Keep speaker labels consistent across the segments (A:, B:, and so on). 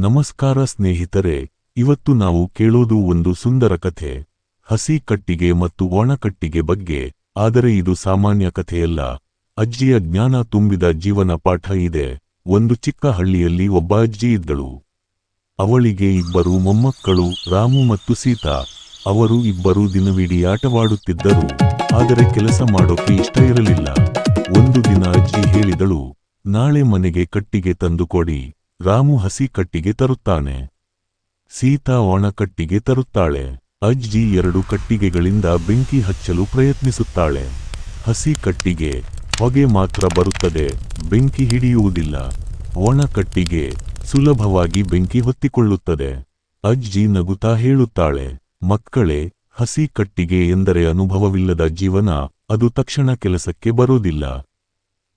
A: ನಮಸ್ಕಾರ ಸ್ನೇಹಿತರೆ, ಇವತ್ತು ನಾವು ಕೇಳೋದು ಒಂದು ಸುಂದರ ಕಥೆ, ಹಸಿ ಕಟ್ಟಿಗೆ ಮತ್ತು ಒಣ ಕಟ್ಟಿಗೆ ಬಗ್ಗೆ. ಆದರೆ ಇದು ಸಾಮಾನ್ಯ ಕಥೆಯಲ್ಲ, ಅಜ್ಜಿಯ ಜ್ಞಾನ ತುಂಬಿದ ಜೀವನ ಪಾಠ ಇದೆ. ಒಂದು ಚಿಕ್ಕ ಹಳ್ಳಿಯಲ್ಲಿ ಒಬ್ಬ ಅಜ್ಜಿ ಇದ್ದಳು. ಅವಳಿಗೆ ಇಬ್ಬರು ಮೊಮ್ಮಕ್ಕಳು, ರಾಮು ಮತ್ತು ಸೀತಾ. ಅವರು ಇಬ್ಬರೂ ದಿನವಿಡೀ ಆಟವಾಡುತ್ತಿದ್ದರು, ಆದರೆ ಕೆಲಸ ಮಾಡೋಕೆ ಇಷ್ಟ ಇರಲಿಲ್ಲ. ಒಂದು ದಿನ ಅಜ್ಜಿ ಹೇಳಿದಳು, ನಾಳೆ ಮನೆಗೆ ಕಟ್ಟಿಗೆ ತಂದುಕೊಡಿ. ರಾಮು ಹಸಿ ಕಟ್ಟಿಗೆ ತರುತ್ತಾನೆ, ಸೀತಾ ಒಣ ಕಟ್ಟಿಗೆ ತರುತ್ತಾಳೆ. ಅಜ್ಜಿ ಎರಡು ಕಟ್ಟಿಗೆಗಳಿಂದ ಬೆಂಕಿ ಹಚ್ಚಲು ಪ್ರಯತ್ನಿಸುತ್ತಾಳೆ. ಹಸಿ ಕಟ್ಟಿಗೆ ಹೊಗೆ ಮಾತ್ರ ಬರುತ್ತದೆ, ಬೆಂಕಿ ಹಿಡಿಯುವುದಿಲ್ಲ. ಒಣ ಕಟ್ಟಿಗೆ ಸುಲಭವಾಗಿ ಬೆಂಕಿ ಹೊತ್ತಿಕೊಳ್ಳುತ್ತದೆ. ಅಜ್ಜಿ ನಗುತ್ತಾ ಹೇಳುತ್ತಾಳೆ, ಮಕ್ಕಳೇ, ಹಸಿ ಕಟ್ಟಿಗೆ ಎಂದರೆ ಅನುಭವವಿಲ್ಲದ ಜೀವನ, ಅದು ತಕ್ಷಣ ಕೆಲಸಕ್ಕೆ ಬರೋದಿಲ್ಲ.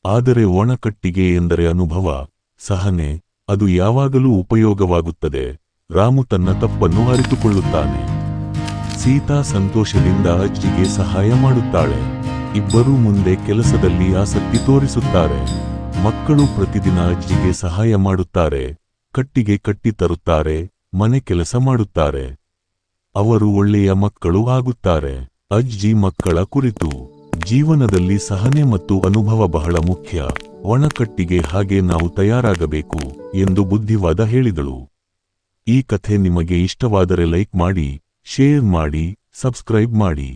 A: ಆದರೆ ಒಣ ಕಟ್ಟಿಗೆ ಎಂದರೆ ಅನುಭವ, ಸಹನೆ, ಅದು ಯಾವಾಗಲೂ ಉಪಯೋಗವಾಗುತ್ತದೆ. ರಾಮು ತನ್ನ ತಪ್ಪನ್ನು ಅರಿತುಕೊಳ್ಳುತ್ತಾನೆ. ಸೀತಾ ಸಂತೋಷದಿಂದ ಅಜ್ಜಿಗೆ ಸಹಾಯ ಮಾಡುತ್ತಾಳೆ. ಇಬ್ಬರೂ ಮುಂದೆ ಕೆಲಸದಲ್ಲಿ ಆಸಕ್ತಿ ತೋರಿಸುತ್ತಾರೆ. ಮಕ್ಕಳು ಪ್ರತಿದಿನ ಅಜ್ಜಿಗೆ ಸಹಾಯ ಮಾಡುತ್ತಾರೆ, ಕಟ್ಟಿಗೆ ಕಟ್ಟಿ ತರುತ್ತಾರೆ, ಮನೆ ಕೆಲಸ ಮಾಡುತ್ತಾರೆ. ಅವರು ಒಳ್ಳೆಯ ಮಕ್ಕಳು ಆಗುತ್ತಾರೆ. ಅಜ್ಜಿ ಮಕ್ಕಳ ಕುರಿತು, ಜೀವನದಲ್ಲಿ ಸಹನೆ ಮತ್ತು ಅನುಭವ ಬಹಳ ಮುಖ್ಯ. ಒಣ ಕಟ್ಟಿಗೆ ಹಾಗೆ ನಾವು ತಯಾರಾಗಬೇಕು ಎಂದು ಬುದ್ಧಿವಾದ ಹೇಳಿದಳು. ಈ ಕಥೆ ನಿಮಗೆ ಇಷ್ಟವಾದರೆ ಲೈಕ್ ಮಾಡಿ, ಶೇರ್ ಮಾಡಿ, ಸಬ್ಸ್ಕ್ರೈಬ್ ಮಾಡಿ.